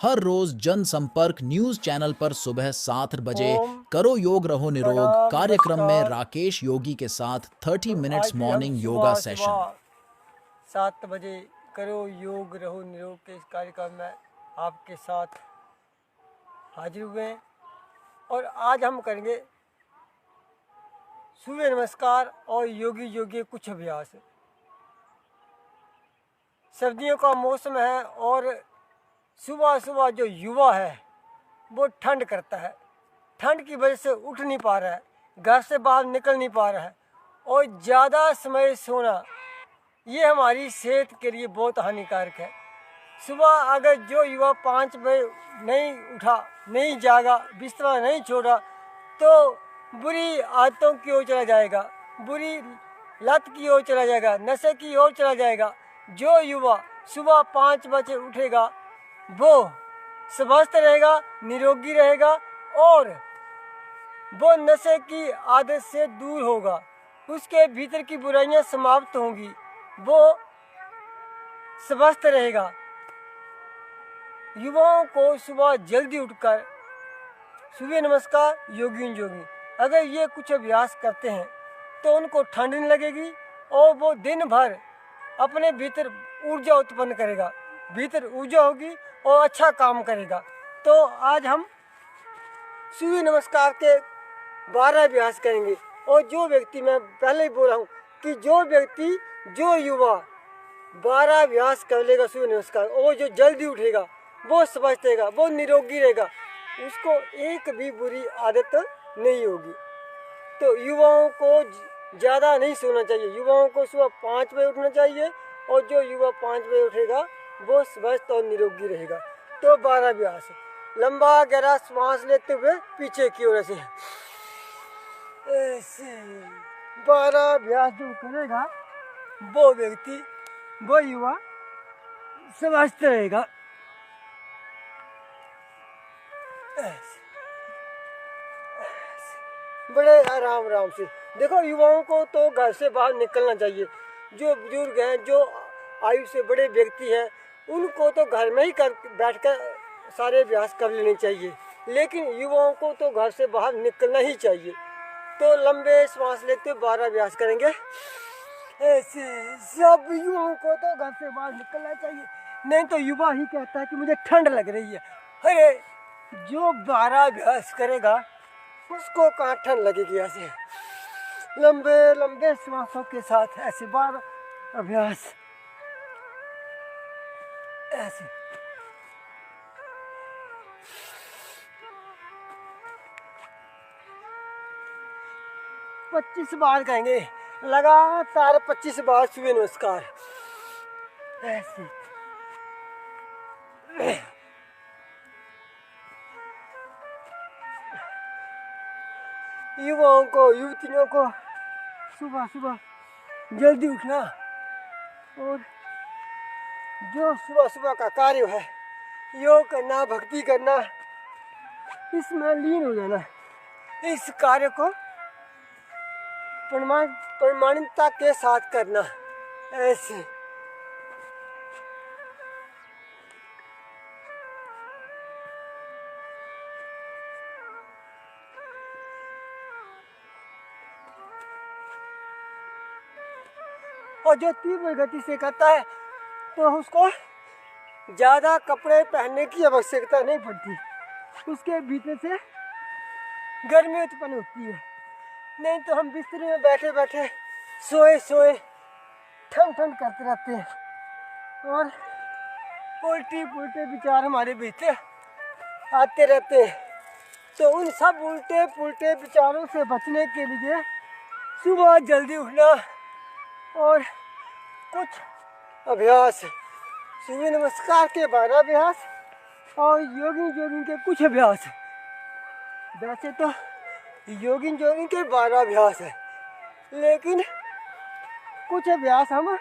हर रोज जनसंपर्क news channel पर सुबह 7 बजे ओम करो योग रहो निरोग प्रणाम कार्यक्रम में नमस्कार। राकेश योगी के साथ 30 मिनट्स आज भी हम मॉर्निंग योगा सुबह सेशन। सुबह 7 बजे करो योग रहो निरोग के इस कार्यक्रम में आपके साथ हाजिर हुए हैं। और आज हम करेंगे सूर्य नमस्कार और योगी योगी कुछ अभ्यास। सर्दियों का मौसम है और सुबह सुबह जो युवा है वो ठंड करता है, ठंड की वजह से उठ नहीं पा रहा है, घर से बाहर निकल नहीं पा रहा है और ज़्यादा समय सोना ये हमारी सेहत के लिए बहुत हानिकारक है। सुबह अगर जो युवा 5 बजे नहीं उठा, नहीं जागा, बिस्तर नहीं छोड़ा तो बुरी आदतों की ओर चला जाएगा, बुरी लत की ओर चला जाएगा, नशे की ओर चला जाएगा। जो युवा सुबह 5 बजे उठेगा वो स्वस्थ रहेगा, निरोगी रहेगा और वो नशे की आदत से दूर होगा, उसके भीतर की बुराइयां समाप्त होंगी, वो स्वस्थ रहेगा। युवाओं को सुबह जल्दी उठकर सूर्य नमस्कार, योगी योगी अगर ये कुछ अभ्यास करते हैं तो उनको ठंड नहीं लगेगी और वो दिन भर अपने भीतर ऊर्जा उत्पन्न करेगा, भीतर ऊर्जा होगी और अच्छा काम करेगा। तो आज हम सूर्य नमस्कार के 12 अभ्यास करेंगे। और जो व्यक्ति, मैं पहले ही बोल रहा हूँ कि जो व्यक्ति, जो युवा 12 अभ्यास कर लेगा सूर्य नमस्कार और जो जल्दी उठेगा वो स्वस्थ रहेगा, वो निरोगी रहेगा, उसको एक भी बुरी आदत नहीं होगी। तो युवाओं को ज़्यादा नहीं सोना चाहिए, युवाओं को सुबह 5 बजे उठना चाहिए और जो युवा 5 बजे उठेगा वो स्वस्थ और निरोगी रहेगा। तो 12 अभ्यास। लंबा गहरा श्वास लेते हुए पीछे की ओर ऐसे 12 अभ्यास जो करेगा वो व्यक्ति, वो युवा स्वस्थ रहेगा। बड़े आराम आराम से देखो, युवाओं को तो घर से बाहर निकलना चाहिए। जो बुजुर्ग हैं, जो आयु से बड़े व्यक्ति हैं, उनको तो घर में ही बैठकर सारे अभ्यास कर लेने चाहिए, लेकिन युवाओं को तो घर से बाहर निकलना ही चाहिए। तो लंबे श्वास लेते हुए 12 अभ्यास करेंगे ऐसे। सब युवाओं को तो घर से बाहर निकलना चाहिए, नहीं तो युवा ही कहता है कि मुझे ठंड लग रही है। अरे जो 12 अभ्यास करेगा उसको कहाँ ठंड लगेगी। ऐसे लंबे लंबे श्वासों के साथ ऐसे 12 अभ्यास ऐसे। पच्चीस बार करेंगे लगातार, 25 बार सूर्य नमस्कार ऐसे। युवाओं को, युवतियों को सुबह सुबह जल्दी उठना और जो सुबह सुबह का कार्य है, योग करना, भक्ति करना, इसमें लीन हो जाना। इस कार्य को प्रमाणिकता के साथ करना ऐसे। और जो तीव्र गति से करता है तो उसको ज़्यादा कपड़े पहनने की आवश्यकता नहीं पड़ती, उसके भीतर से गर्मी उत्पन्न होती है। नहीं तो हम बिस्तर में बैठे बैठे सोए सोए ठंड ठंड करते रहते हैं और उल्टी पुल्टे विचार हमारे भीतर आते रहते हैं। तो उन सब उल्टे पुल्टे विचारों से बचने के लिए सुबह जल्दी उठना और कुछ अभ्यास, सूर्य नमस्कार के 12 अभ्यास और योगी जोगिंग के कुछ अभ्यास। वैसे तो योगी जोगिंग के 12 अभ्यास है, लेकिन कुछ अभ्यास हम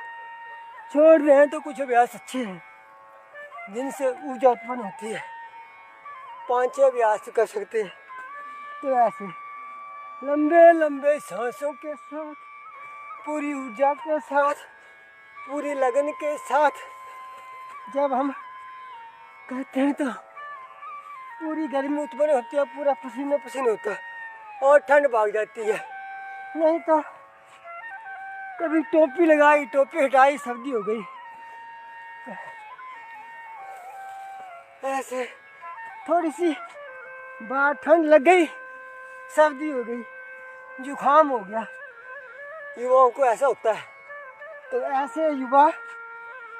छोड़ रहे हैं तो कुछ अभ्यास अच्छे हैं जिनसे ऊर्जा उत्पन्न होती है। 5-6 अभ्यास कर सकते हैं। तो ऐसे लंबे लंबे सांसों के साथ, पूरी ऊर्जा के साथ, पूरी लगन के साथ जब हम कहते हैं तो पूरी गर्मी उत्पन्न होती है, पूरा पसीने पसीने होता है और ठंड भाग जाती है। नहीं तो कभी टोपी लगाई, टोपी हटाई, सर्दी हो गई। ऐसे थोड़ी सी बाहर ठंड लग गई, सर्दी हो गई, जुकाम हो गया। युवाओं को ऐसा होता है। तो ऐसे युवा,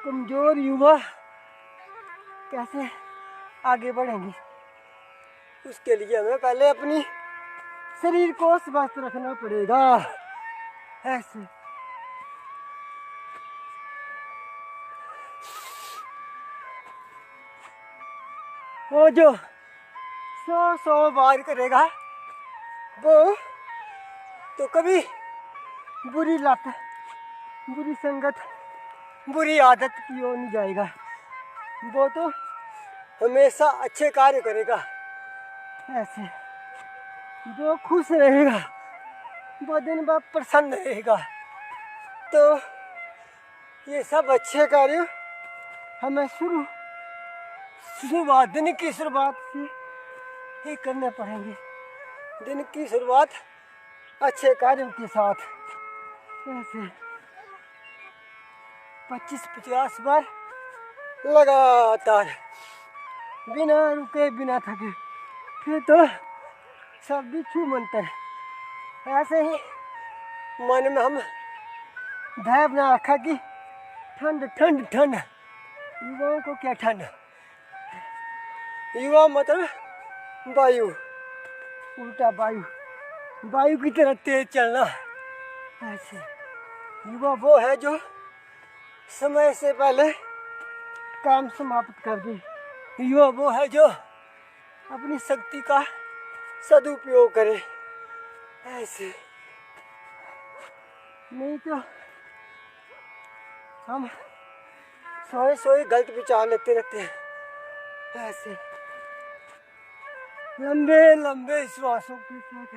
कमजोर युवा कैसे आगे बढ़ेंगे? उसके लिए हमें पहले अपनी शरीर को स्वस्थ रखना पड़ेगा। ऐसे वो जो 100 बार करेगा वो तो कभी बुरी लत, बुरी संगत, बुरी आदत की ओर नहीं जाएगा। वो तो हमेशा अच्छे कार्य करेगा। ऐसे जो खुश रहेगा वो दिन भर प्रसन्न रहेगा। तो ये सब अच्छे कार्य हमें शुरुआत, दिन की शुरुआत से ही करने पड़ेंगे। दिन की शुरुआत अच्छे कार्यों के साथ ऐसे 25-50 बार लगातार, बिना रुके, बिना थके, फिर तो सर्दी छू मंतर। ऐसे ही मन में हम धैर्य बना रखा कि ठंड ठंड ठंड। युवाओं को क्या ठंड? युवा मतलब वायु, उल्टा वायु, वायु की तरह तेज चलना। ऐसे युवा वो है जो समय से पहले काम समाप्त कर दे। युवा वो है जो अपनी शक्ति का सदुपयोग करे। ऐसे नहीं तो हम सोए गलत विचार लेते रहते हैं। ऐसे लंबे लंबे श्वासों के साथ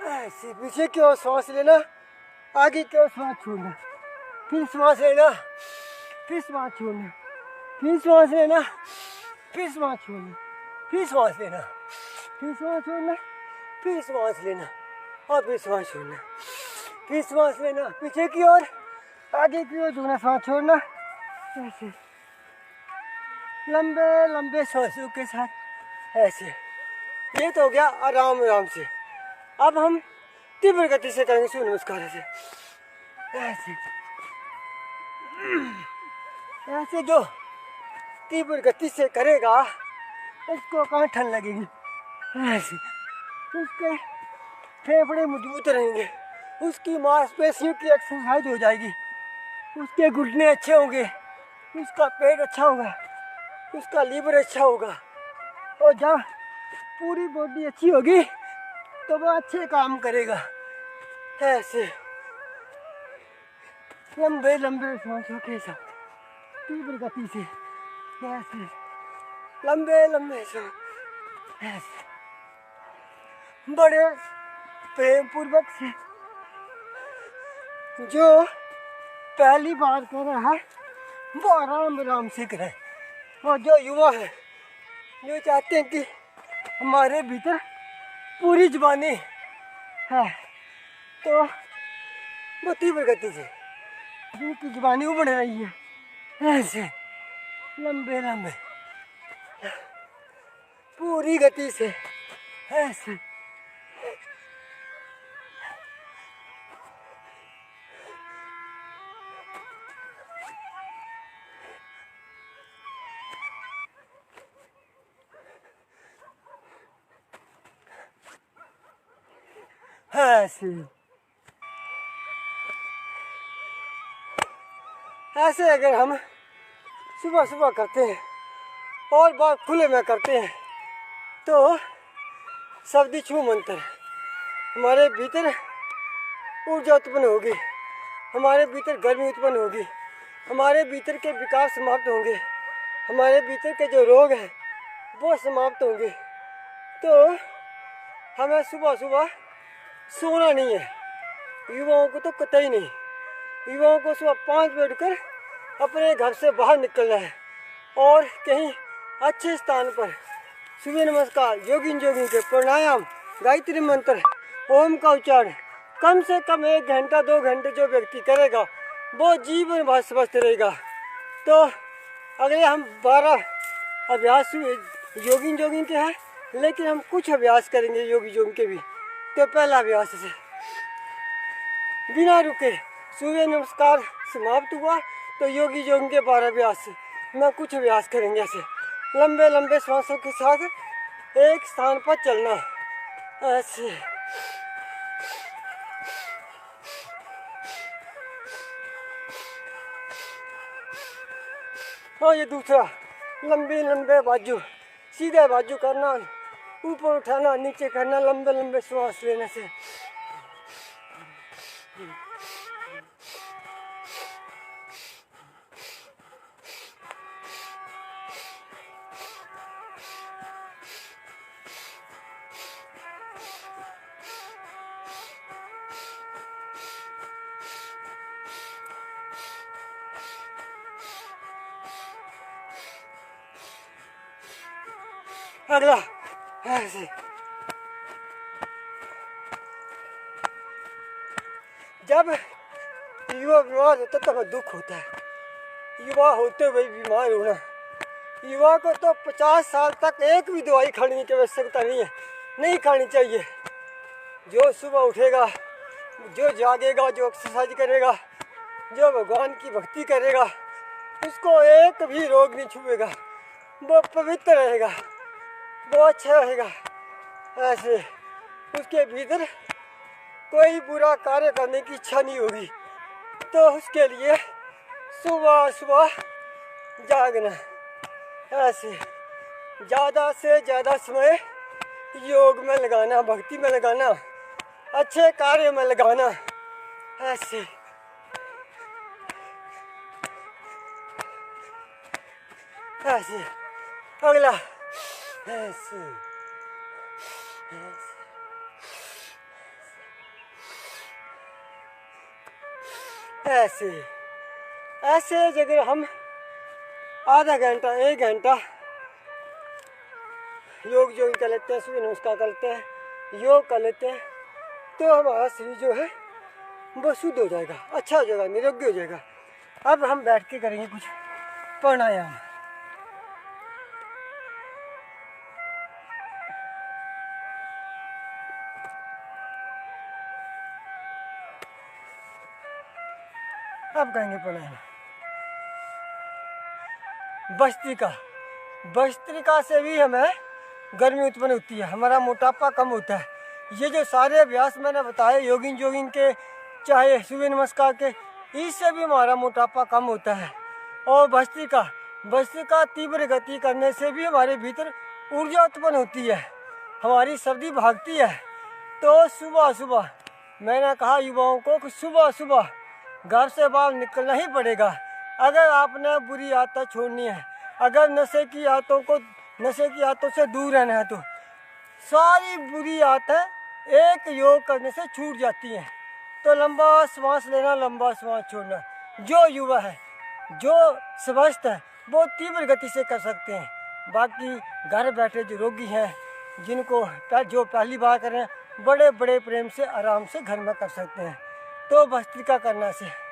ऐसे पीछे की ओर सांस लेना, आगे की ओर सांस छोड़ना, फिर सांस लेना, फिर सांस छोड़ना, फिर सांस लेना, फिर सांस छोड़ना, फिर सांस लेना, फिर सांस छोड़ना, फिर सांस लेना और फिर सांस छोड़ना, फिर सांस लेना, पीछे की ओर, आगे की ओर दुगना सांस छोड़ना। ऐसे लंबे लंबे सांसों के साथ ऐसे। ये तो हो गया आराम आराम से। अब हम तीव्र गति से करेंगे सूर्य नमस्कार से। ऐसे ऐसे जो तीव्र गति से करेगा उसको कहाँ ठंड लगेगी। ऐसे उसके फेफड़े मजबूत रहेंगे, उसकी मांसपेशियों की एक्सरसाइज हो जाएगी, उसके घुटने अच्छे होंगे, उसका पेट अच्छा होगा, उसका लीवर अच्छा होगा। और जब पूरी बॉडी अच्छी होगी तो वो अच्छे काम करेगा। ऐसे लंबे लंबे सांसों के साथ तीव्र गति से ऐसे लंबे लंबे सांस, ऐसे बड़े प्रेम पूर्वक से। जो पहली बार कर रहा है वो आराम आराम से करे। और जो युवा है, जो चाहते हैं कि हमारे भीतर पूरी जवानी है, तो वो तीव्र गति से जिनकी जवानी उबड़ रही है ऐसे लंबे लंबे पूरी गति से ऐसे ऐसे अगर हम सुबह सुबह करते हैं और बात खुले में करते हैं तो सर्दी छू मंतर हमारे भीतर ऊर्जा उत्पन्न होगी, हमारे भीतर गर्मी उत्पन्न होगी, हमारे भीतर के विकार समाप्त होंगे, हमारे भीतर के जो रोग हैं वो समाप्त होंगे। तो हमें सुबह सुबह सोना नहीं है, युवाओं को तो कतई नहीं। युवाओं को सुबह 5 बजे उठकर अपने घर से बाहर निकलना है, और कहीं अच्छे स्थान पर सूर्य नमस्कार, जोगिंग के प्राणायाम, गायत्री मंत्र, ओम का उच्चारण कम से कम 1 घंटा 2 घंटे जो व्यक्ति करेगा वो जीवन भर स्वस्थ रहेगा। तो अगले हम 12 अभ्यास जोगिंग के हैं, लेकिन हम कुछ अभ्यास करेंगे जोगिंग के भी। तो पहला अभ्यास से बिना रुके सूर्य नमस्कार समाप्त हुआ तो जोगिंग के 12 अभ्यास में कुछ अभ्यास करेंगे। ऐसे लंबे लंबे श्वासों के साथ एक स्थान पर चलना, ऐसे और ये दूसरा लंबे बाजू, सीधे बाजू करना, ऊपर उठाना, नीचे करना, लंबे लंबे श्वास लेने से। अगला ऐसे जब युवा बीमार होता तब दुख होता है। युवा होते हुए बीमार होना, युवा को तो 50 साल तक एक भी दवाई खाने की आवश्यकता नहीं खानी चाहिए। जो सुबह उठेगा, जो जागेगा, जो एक्सरसाइज करेगा, जो भगवान की भक्ति करेगा, उसको एक भी रोग नहीं छुएगा, वो पवित्र रहेगा, वो अच्छा रहेगा। ऐसे उसके भीतर कोई बुरा कार्य करने की इच्छा नहीं होगी। तो उसके लिए सुबह जागना, ऐसे ज़्यादा से ज़्यादा समय योग में लगाना, भक्ति में लगाना, अच्छे कार्य में लगाना। ऐसे ऐसे अगला ऐसे ऐसे ऐसे अगर हम आधा घंटा 1 घंटा योग कर लेते हैं, सूर्य नमस्कार कर लेते हैं, योग कर लेते हैं, तो हमारा शरीर जो है वो शुद्ध हो जाएगा, अच्छा हो जाएगा, निरोगी हो जाएगा। अब हम बैठ के करेंगे कुछ प्राणायाम। अब करेंगे प्राणायाम भस्त्रिका से भी हमें गर्मी उत्पन्न होती है, हमारा मोटापा कम होता है। ये जो सारे अभ्यास मैंने बताए जोगिंग के, चाहे सूर्य नमस्कार के, इससे भी हमारा मोटापा कम होता है। और भस्त्रिका तीव्र गति करने से भी हमारे भीतर ऊर्जा उत्पन्न होती है, हमारी सर्दी भागती है। तो सुबह मैंने कहा युवाओं को कि सुबह घर से बाहर निकलना ही पड़ेगा। अगर आपने बुरी आदतें छोड़नी है, अगर नशे की आदतों से दूर रहना है, तो सारी बुरी आदतें एक योग करने से छूट जाती हैं। तो लंबा श्वास लेना, लंबा श्वास छोड़ना। जो युवा है, जो स्वस्थ है, वो तीव्र गति से कर सकते हैं। बाकी घर बैठे जो रोगी हैं, जिनको जो पहली बार कर रहे हैं, बड़े प्रेम से आराम से घर में कर सकते हैं। तो भस्त्रिका करना से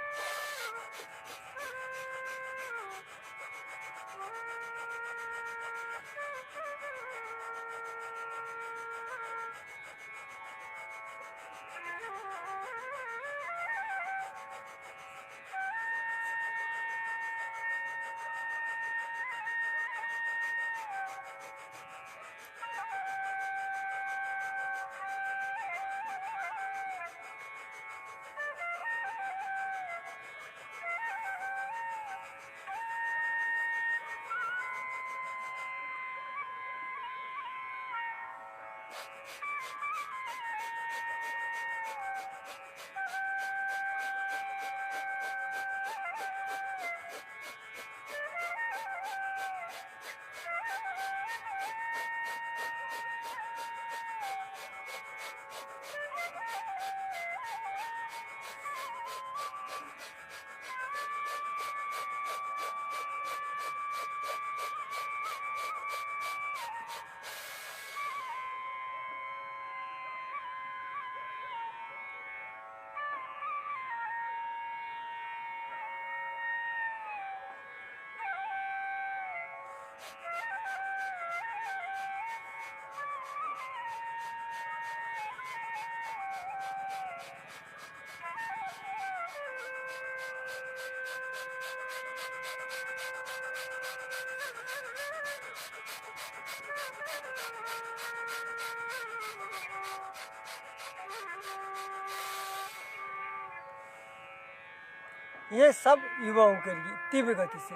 ये सब युवाओं के लिए तीव्र गति से,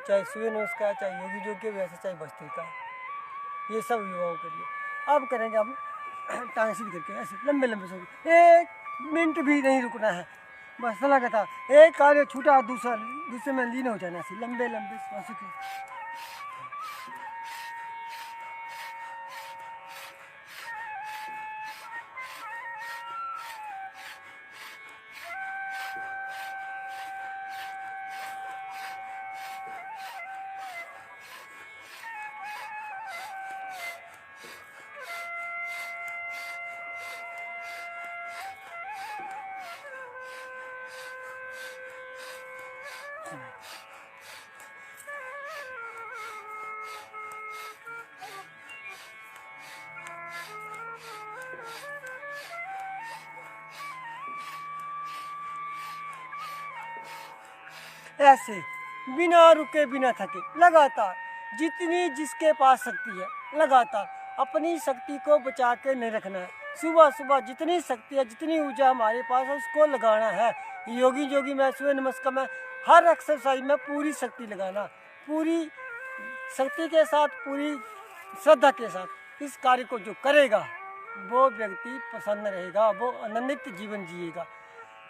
चाहे सूर्य नमस्कार, चाहे योगी जोग्य व्यायाम, चाहे भस्त्रिका, ये सब युवाओं के लिए। अब करेंगे हम टांग सीधी करके ऐसे लंबे लंबे सो, 1 मिनट भी नहीं रुकना है, बस लगातार एक कार्य छूटा दूसरे में लीन हो जाना, ऐसे लंबे लंबे श्वासों के। ऐसे बिना रुके बिना थके लगातार, जितनी जिसके पास शक्ति है लगातार अपनी शक्ति को बचा के नहीं रखना है। सुबह सुबह जितनी शक्ति है, जितनी ऊर्जा हमारे पास है, उसको लगाना है। योगी जोगी में, सूर्य नमस्कार में, हर एक्सरसाइज में पूरी शक्ति लगाना, पूरी शक्ति के साथ, पूरी श्रद्धा के साथ इस कार्य को जो करेगा वो व्यक्ति प्रसन्न रहेगा, वो आनंदित जीवन जिएगा।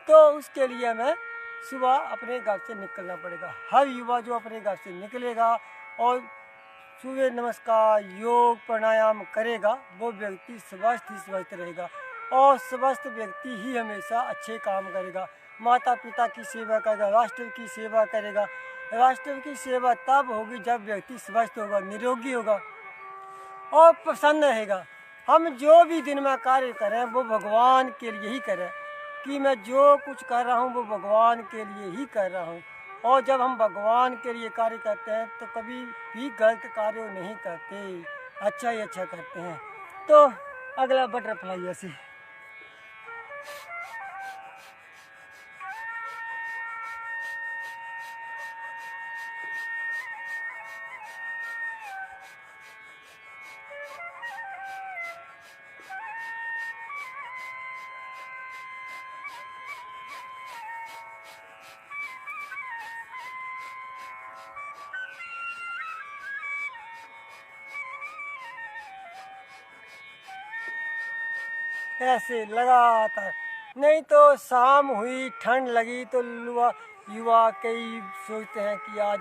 तो उसके लिए हमें सुबह अपने घर से निकलना पड़ेगा। हर युवा जो अपने घर से निकलेगा और सूर्य नमस्कार, योग, प्राणायाम करेगा, वो व्यक्ति स्वस्थ रहेगा। और स्वस्थ व्यक्ति ही हमेशा अच्छे काम करेगा, माता पिता की सेवा करेगा, राष्ट्र की सेवा करेगा। राष्ट्र की सेवा तब होगी जब व्यक्ति स्वस्थ होगा, निरोगी होगा और प्रसन्न रहेगा। हम जो भी दिन में कार्य करें वो भगवान के लिए ही करें, कि मैं जो कुछ कर रहा हूँ वो भगवान के लिए ही कर रहा हूँ। और जब हम भगवान के लिए कार्य करते हैं तो कभी भी गलत कार्य नहीं करते, अच्छा ही अच्छा करते हैं। तो अगला बटरफ्लाई ऐसे ऐसे लगातार। नहीं तो शाम हुई, ठंड लगी तो युवा कई सोचते हैं कि आज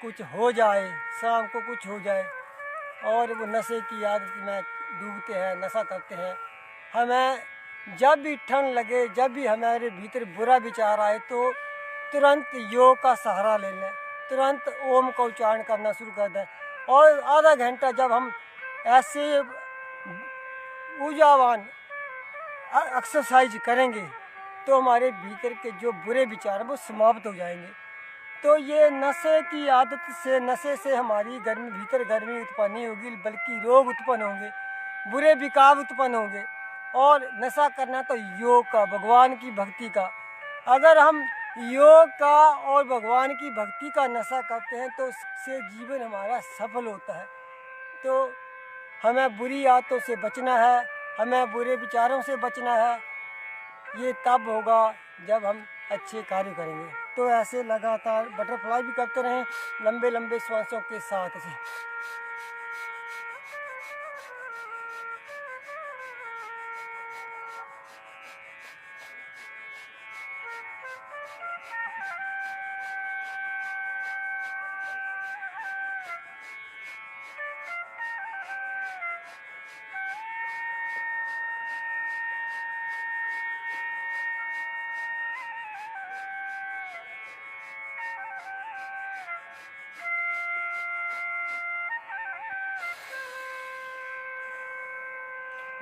कुछ हो जाए, शाम को कुछ हो जाए, और वो नशे की आदत में डूबते हैं, नशा करते हैं। हमें जब भी ठंड लगे, जब भी हमारे भीतर बुरा विचार आए तो तुरंत योग का सहारा ले लें, तुरंत ओम का उच्चारण करना शुरू कर दें। और आधा घंटा जब हम ऐसे ऊर्जावान एक्सरसाइज करेंगे तो हमारे भीतर के जो बुरे विचार हैं वो समाप्त हो जाएंगे। तो ये नशे की आदत से, नशे से हमारी भीतर गर्मी उत्पन्न नहीं होगी, बल्कि रोग उत्पन्न होंगे, बुरे विकार उत्पन्न होंगे। और नशा करना तो योग का, भगवान की भक्ति का। अगर हम योग का और भगवान की भक्ति का नशा करते हैं तो उससे जीवन हमारा सफल होता है। तो हमें बुरी आदतों से बचना है, हमें बुरे विचारों से बचना है। ये तब होगा जब हम अच्छे कार्य करेंगे। तो ऐसे लगातार बटरफ्लाई भी करते रहें, लंबे लंबे श्वासों के साथ से।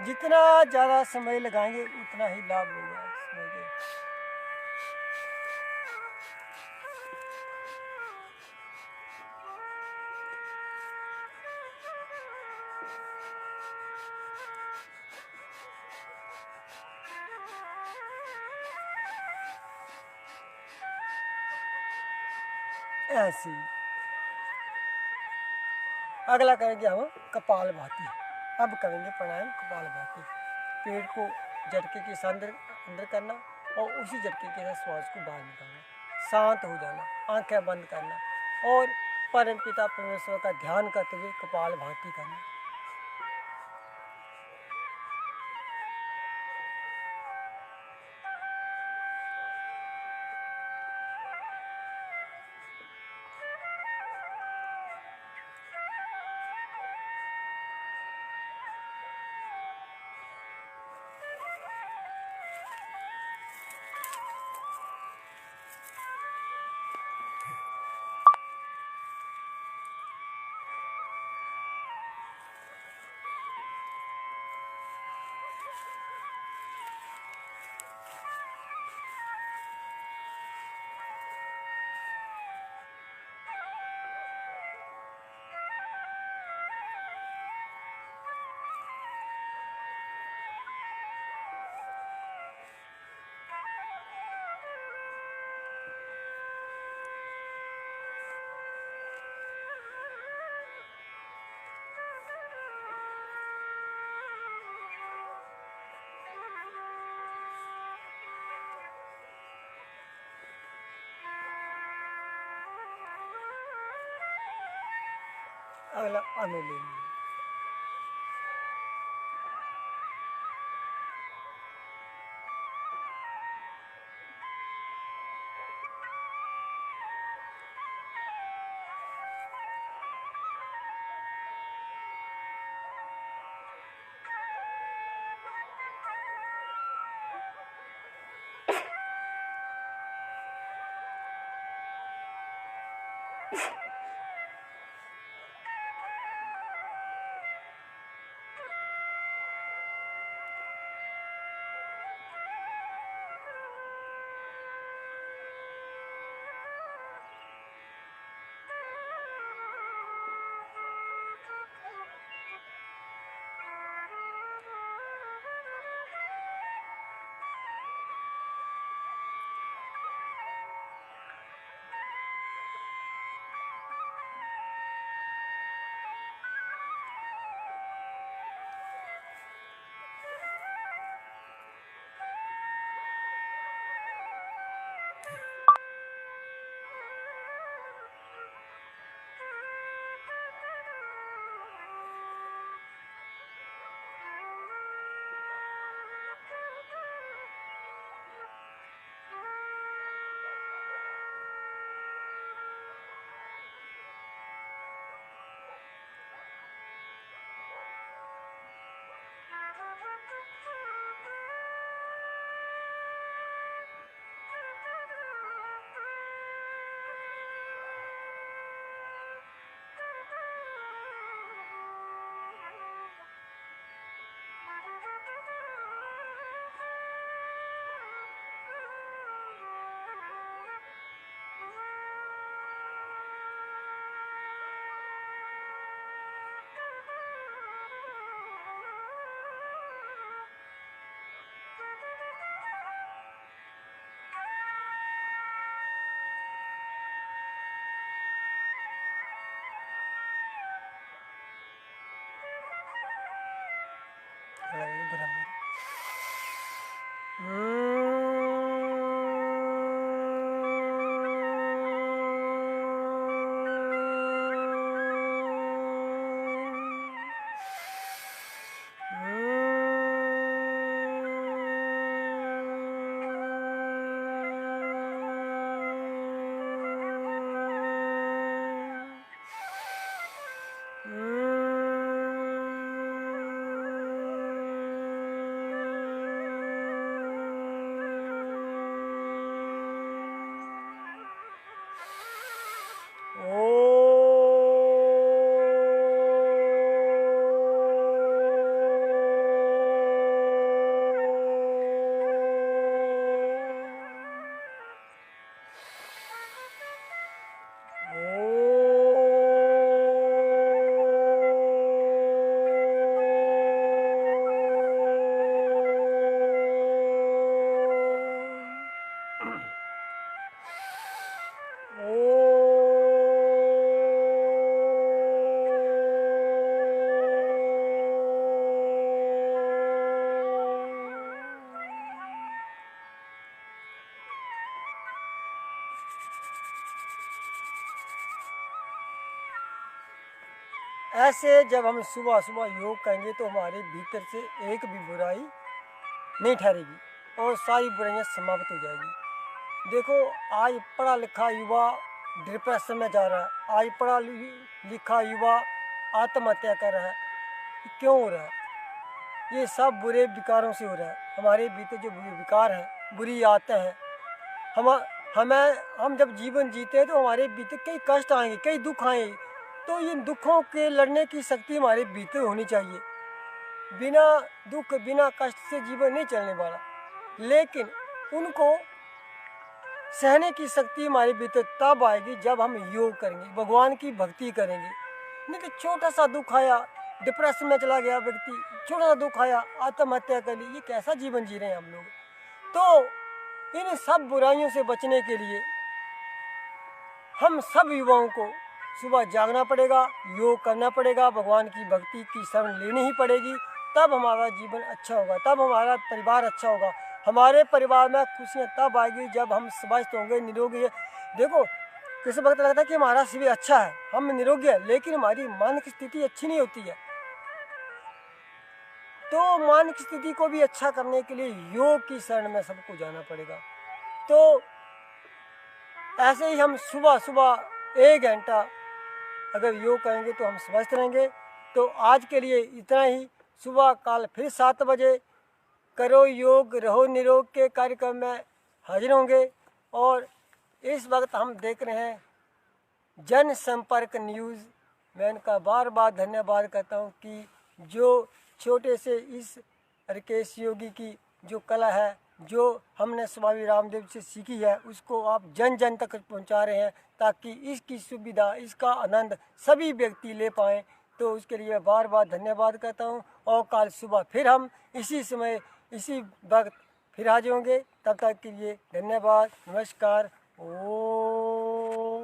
जितना ज़्यादा समय लगाएंगे उतना ही लाभ होगा समय के। ऐसे ही। अगला करेंगे हम कपालभाति। अब करेंगे प्राणायाम कपालभाति। पेट को झटके के साथ अंदर करना और उसी झटके के साथ श्वास को बाहर निकालना, शांत हो जाना, आंखें बंद करना और परमपिता परमेश्वर का ध्यान करते हुए कपालभाति करना। अगला अनुलोम। ऐसे जब हम सुबह सुबह योग करेंगे तो हमारे भीतर से एक भी बुराई नहीं ठहरेगी और सारी बुराइयां समाप्त हो जाएगी। देखो आज पढ़ा लिखा युवा डिप्रेशन में जा रहा है, आज पढ़ा लिखा युवा आत्महत्या कर रहा है। क्यों हो रहा है? ये सब बुरे विकारों से हो रहा है। हमारे भीतर जो बुरे विकार हैं, बुरी आदतें हैं, हम जब जीवन जीते हैं तो हमारे भीतर कई कष्ट आएंगे, कई दुख आएंगे, तो इन दुखों के लड़ने की शक्ति हमारे भीतर होनी चाहिए। बिना दुख बिना कष्ट से जीवन नहीं चलने वाला, लेकिन उनको सहने की शक्ति हमारे भीतर तब आएगी जब हम योग करेंगे, भगवान की भक्ति करेंगे। नहीं तो छोटा सा दुख आया, डिप्रेशन में चला गया व्यक्ति, छोटा सा दुख आया, आत्महत्या कर ली, ये कैसा जीवन जी रहे हैं हम लोग। तो इन सब बुराइयों से बचने के लिए हम सब युवाओं को सुबह जागना पड़ेगा, योग करना पड़ेगा, भगवान की भक्ति की शरण लेनी ही पड़ेगी। तब हमारा जीवन अच्छा होगा, तब हमारा परिवार अच्छा होगा। हमारे परिवार में खुशियाँ तब आएगी जब हम स्वस्थ होंगे, निरोगी है। देखो किसी वक्त लगता है कि हमारा शरीर अच्छा है, हम निरोगी है, लेकिन हमारी मानसिक स्थिति अच्छी नहीं होती है। तो मानसिक स्थिति को भी अच्छा करने के लिए योग की शरण में सबको जाना पड़ेगा। तो ऐसे ही हम सुबह सुबह 1 घंटा अगर योग करेंगे तो हम स्वस्थ रहेंगे। तो आज के लिए इतना ही। सुबह कल फिर 7 बजे करो योग रहो निरोग के कार्यक्रम में हाजिर होंगे। और इस वक्त हम देख रहे हैं जन संपर्क न्यूज़। मैं इनका बार बार धन्यवाद करता हूं कि जो छोटे से इस राकेश योगी की जो कला है, जो हमने स्वामी रामदेव से सीखी है, उसको आप जन जन तक पहुंचा रहे हैं ताकि इसकी सुविधा, इसका आनंद सभी व्यक्ति ले पाएँ। तो उसके लिए बार बार धन्यवाद करता हूं। और कल सुबह फिर हम इसी समय इसी वक्त फिर हाजिर होंगे। तब तक के लिए धन्यवाद, नमस्कार। ओम।